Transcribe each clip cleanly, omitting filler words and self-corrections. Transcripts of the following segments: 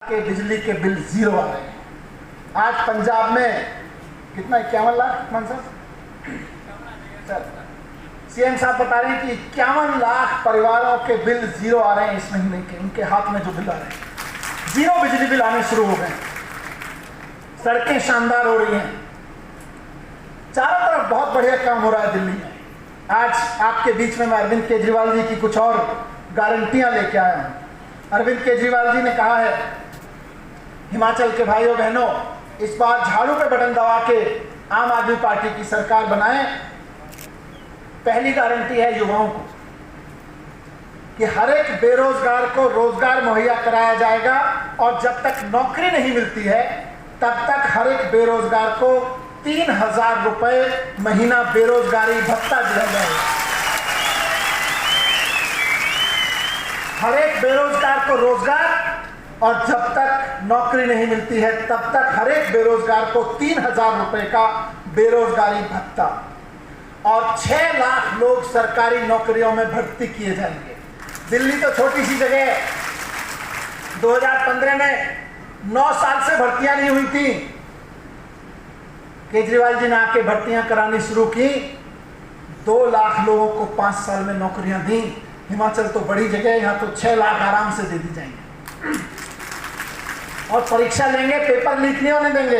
के बिजली के बिल जीरो आ रहे हैं। आज पंजाब में कितना 51 लाख सीएम साहब बता रहे हैं कि 51 लाख परिवारों के बिल जीरो आ रहे हैं इस महीने के। उनके हाथ में जो बिल आ रहे हैं जीरो बिजली बिल आने शुरू हो गए। सड़कें शानदार हो रही हैं, चारों तरफ बहुत बढ़िया काम हो रहा है दिल्ली में। आज आपके बीच में मैं अरविंद केजरीवाल जी की कुछ और गारंटियां लेके आया हूं। अरविंद केजरीवाल जी ने कहा है, हिमाचल के भाइयों बहनों, इस बार झाड़ू पे बटन दबा के आम आदमी पार्टी की सरकार बनाएं। पहली गारंटी है युवाओं को कि हर एक बेरोजगार को रोजगार मुहैया कराया जाएगा और जब तक नौकरी नहीं मिलती है तब तक हर एक बेरोजगार को 3,000 रुपए महीना बेरोजगारी भत्ता दिया जाएगा। हर एक बेरोजगार को रोजगार और जब तक नौकरी नहीं मिलती है तब तक हर एक बेरोजगार को 3,000 रुपए का बेरोजगारी भत्ता और 6 लाख लोग सरकारी नौकरियों में भर्ती किए जाएंगे। दिल्ली तो छोटी सी जगह है, 2015 में 9 साल से भर्तियां नहीं हुई थी। केजरीवाल जी ने आके भर्तियां करानी शुरू की, 2 लाख लोगों को 5 साल में नौकरियां दी। हिमाचल तो बड़ी जगह है, यहाँ तो 6 लाख आराम से दे दी जाएंगे। और परीक्षा लेंगे, पेपर लीक नहीं होने देंगे।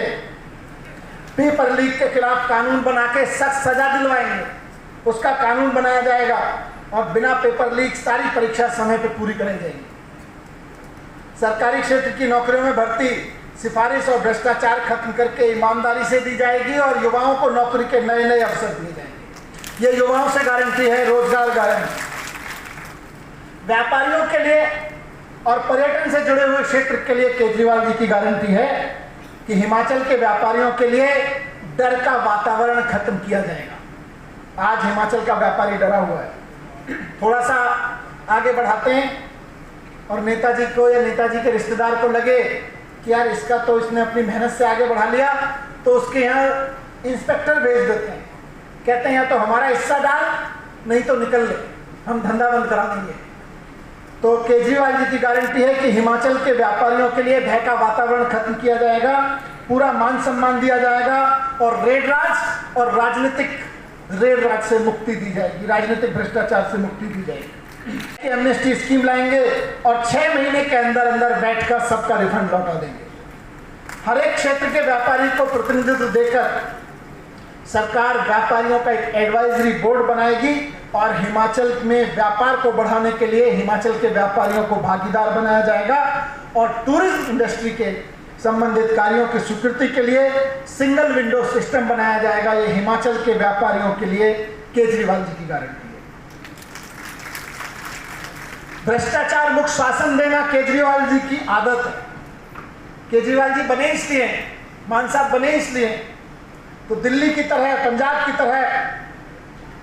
पेपर लीक के खिलाफ कानून बना के सख्त सजा दिलवाएंगे, उसका कानून बनाया जाएगा और बिना पेपर लीक सारी परीक्षा समय पे पूरी कराई जाएगी। सरकारी क्षेत्र की नौकरियों में भर्ती सिफारिश और भ्रष्टाचार खत्म करके ईमानदारी से दी जाएगी और युवाओं को नौकरी के नए नए अवसर दिए जाएंगे। ये युवाओं से गारंटी है, रोजगार गारंटी। व्यापारियों के लिए और पर्यटन से जुड़े हुए क्षेत्र के लिए केजरीवाल जी की गारंटी है कि हिमाचल के व्यापारियों के लिए डर का वातावरण खत्म किया जाएगा। आज हिमाचल का व्यापारी डरा हुआ है। थोड़ा सा आगे बढ़ाते हैं और नेताजी को या नेताजी के रिश्तेदार को लगे कि यार इसका तो इसने अपनी मेहनत से आगे बढ़ा लिया, तो उसके यहाँ इंस्पेक्टर भेज देते हैं। कहते हैं या तो हमारा हिस्सा डाल, नहीं तो निकल ले, हम धंधा बंद करा देंगे। तो केजरीवाल जी की गारंटी है कि हिमाचल के व्यापारियों के लिए भय का वातावरण खत्म किया जाएगा, पूरा मान सम्मान दिया जाएगा और रेड राज और राजनीतिक रेड राज से मुक्ति दी जाएगी, राजनीतिक भ्रष्टाचार से मुक्ति दी जाएगी। एमनेस्टी स्कीम लाएंगे और 6 महीने के अंदर अंदर बैठकर सबका रिफंड लौटा देंगे। हर एक क्षेत्र के व्यापारी को प्रतिनिधित्व देकर सरकार व्यापारियों का एक एडवाइजरी बोर्ड बनाएगी और हिमाचल में व्यापार को बढ़ाने के लिए हिमाचल के व्यापारियों को भागीदार बनाया जाएगा और टूरिज्म इंडस्ट्री के संबंधित कार्यों की स्वीकृति के लिए सिंगल विंडो सिस्टम बनाया जाएगा। ये हिमाचल के व्यापारियों के लिए केजरीवाल जी की गारंटी है। भ्रष्टाचार मुक्त शासन देना केजरीवाल जी की आदत है। केजरीवाल जी बने इसलिए, मान साहब बने इसलिए, तो दिल्ली की तरह, पंजाब की तरह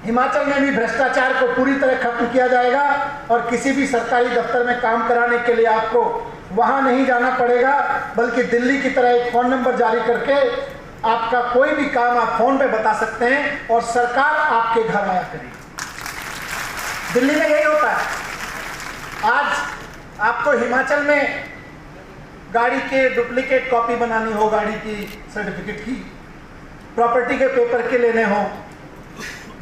हिमाचल में भी भ्रष्टाचार को पूरी तरह खत्म किया जाएगा और किसी भी सरकारी दफ्तर में काम कराने के लिए आपको वहां नहीं जाना पड़ेगा, बल्कि दिल्ली की तरह एक फ़ोन नंबर जारी करके आपका कोई भी काम आप फ़ोन पे बता सकते हैं और सरकार आपके घर आया करेगी। दिल्ली में यही होता है। आज आपको हिमाचल में गाड़ी के डुप्लीकेट कॉपी बनानी हो, गाड़ी की सर्टिफिकेट की, प्रॉपर्टी के पेपर के लेने हो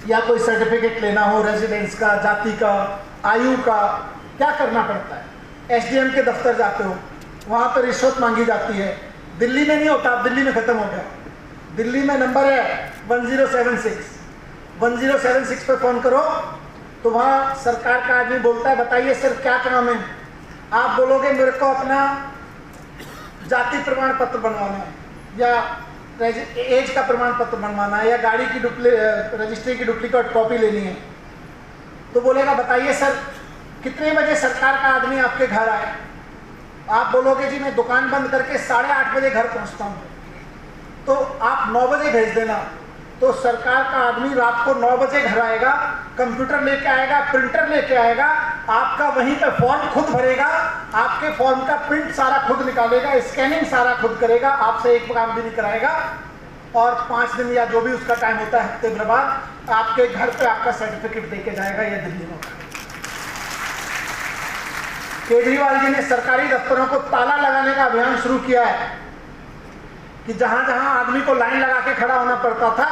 या कोई सर्टिफिकेट लेना हो रेजिडेंस का, जाति का, आयु का, क्या करना पड़ता है? एसडीएम के दफ्तर जाते हो, वहाँ पर रिश्वत मांगी जाती है। दिल्ली में नहीं होता, अब दिल्ली में ख़त्म हो गया। दिल्ली में नंबर है 1076। 1076 पे फ़ोन करो तो वहाँ सरकार का आदमी बोलता है, बताइए सर क्या काम है? आप बोलोगे मेरे को अपना जाति प्रमाण पत्र बनवाना है या एज का प्रमाण पत्र बनवाना है या गाड़ी की रजिस्ट्री की डुप्लीकेट कॉपी लेनी है, तो बोलेगा बताइए सर कितने बजे सरकार का आदमी आपके घर आए? आप बोलोगे जी मैं दुकान बंद करके 8:30 बजे घर पहुंचता हूँ, तो आप 9 बजे भेज देना। तो सरकार का आदमी रात को 9 बजे घर आएगा, कंप्यूटर लेके आएगा, प्रिंटर लेके आएगा, आपका वहीं पे फॉर्म खुद भरेगा, आपके फॉर्म का प्रिंट सारा खुद निकालेगा, स्कैनिंग सारा खुद करेगा, आपसे एक काम भी नहीं कराएगा और 5 दिन या जो भी उसका टाइम होता है हफ्ते भर बाद आपके घर पे आपका सर्टिफिकेट देके जाएगा। ये दिल्ली में केजरीवाल जी ने सरकारी दफ्तरों को ताला लगाने का अभियान शुरू किया है कि जहां जहां आदमी को लाइन लगा के खड़ा होना पड़ता था,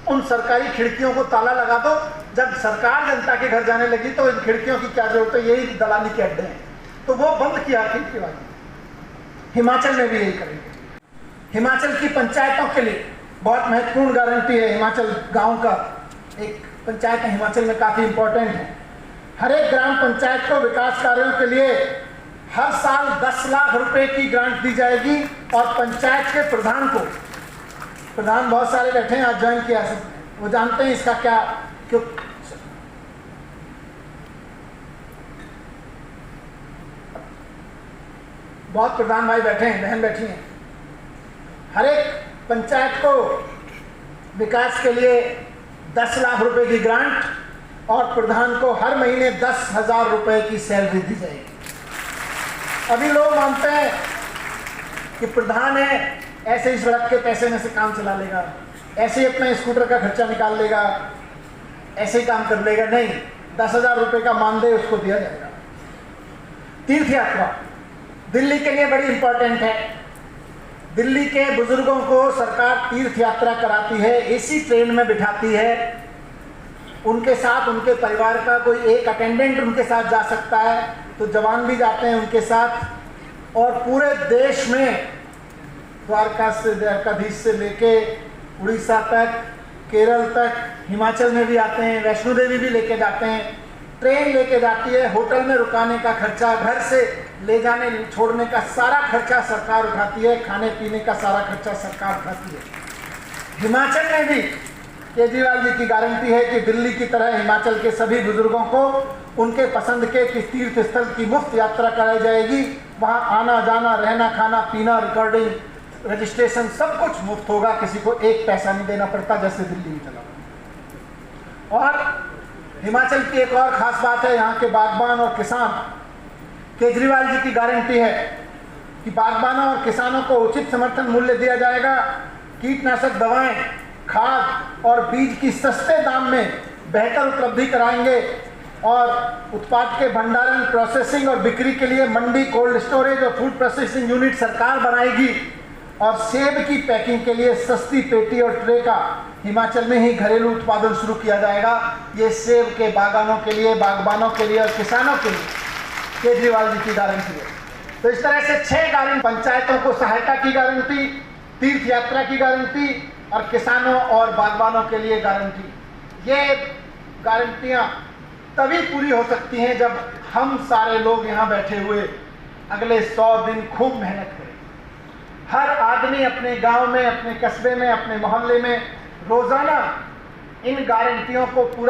उन सरकारी खिड़कियों को ताला लगा दो। जब सरकार जनता के घर जाने लगी तो इन खिड़कियों की क्या जरूरत है, यही दलाली के अड्डे हैं, तो वो बंद किया केजरीवाल जी। हिमाचल में भी यही करेंगे। हिमाचल की पंचायतों के लिए बहुत महत्वपूर्ण गारंटी है। हिमाचल गांव का एक पंचायत है, हिमाचल में काफ़ी इंपॉर्टेंट है। हर एक ग्राम पंचायत को विकास कार्यों के लिए हर साल 10 लाख रुपए की ग्रांट दी जाएगी और पंचायत के प्रधान को, प्रधान बहुत सारे बैठे हैं, आज ज्वाइन किया है, वो जानते हैं इसका क्या क्यों। बहुत प्रधान भाई बैठे हैं, बहन बैठी हैं। हर एक पंचायत को विकास के लिए 10 लाख रुपए की ग्रांट और प्रधान को हर महीने 10,000 रुपए की सैलरी दी जाएगी। अभी लोग मानते हैं कि प्रधान है, ऐसे ही सड़क के पैसे में से काम चला लेगा, ऐसे ही अपना स्कूटर का खर्चा निकाल लेगा, ऐसे ही काम कर लेगा। नहीं, 10,000 रुपए का मानदेय उसको दिया जाएगा। तीर्थ यात्रा दिल्ली के लिए बड़ी इंपॉर्टेंट है। दिल्ली के बुजुर्गों को सरकार तीर्थ यात्रा कराती है, एसी ट्रेन में बिठाती है। उनके साथ उनके परिवार का कोई एक अटेंडेंट उनके साथ जा सकता है, तो जवान भी जाते हैं उनके साथ। और पूरे देश में द्वारकाधीश से लेके उड़ीसा तक, केरल तक, हिमाचल में भी आते हैं, वैष्णो देवी भी लेके जाते हैं। ट्रेन लेके जाती है, होटल में रुकाने का खर्चा, घर से ले जाने छोड़ने का सारा खर्चा सरकार उठाती है, खाने पीने का सारा खर्चा सरकार उठाती है। हिमाचल में भी केजरीवाल जी की गारंटी है कि दिल्ली की तरह हिमाचल के सभी बुजुर्गों को उनके पसंद के तीर्थ स्थल की मुफ्त यात्रा कराई जाएगी। वहाँ आना जाना, रहना, खाना पीना, रिकॉर्डिंग, रजिस्ट्रेशन सब कुछ मुफ्त होगा, किसी को एक पैसा नहीं देना पड़ता, जैसे दिल्ली में चला। और हिमाचल की एक और खास बात है, यहाँ के बागबान और किसान, केजरीवाल जी की गारंटी है कि बागबानों और किसानों को उचित समर्थन मूल्य दिया जाएगा। कीटनाशक दवाएं, खाद और बीज की सस्ते दाम में बेहतर उपलब्धि कराएंगे और उत्पाद के भंडारण, प्रोसेसिंग और बिक्री के लिए मंडी, कोल्ड स्टोरेज और फूड प्रोसेसिंग यूनिट सरकार बनाएगी। और सेब की पैकिंग के लिए सस्ती पेटी और ट्रे का हिमाचल में ही घरेलू उत्पादन शुरू किया जाएगा। ये सेब के बागानों के लिए, बागबानों के लिए और किसानों के लिए केजरीवाल जी की गारंटी है। तो इस तरह से 6 गारंटी, पंचायतों को सहायता की गारंटी, तीर्थ यात्रा की गारंटी और किसानों और बागबानों के लिए गारंटी। ये गारंटियां तभी पूरी हो सकती हैं जब हम सारे लोग यहाँ बैठे हुए अगले 100 दिन खूब मेहनत करें। हर आदमी अपने गांव में, अपने कस्बे में, अपने मोहल्ले में रोजाना इन गारंटियों को पूरा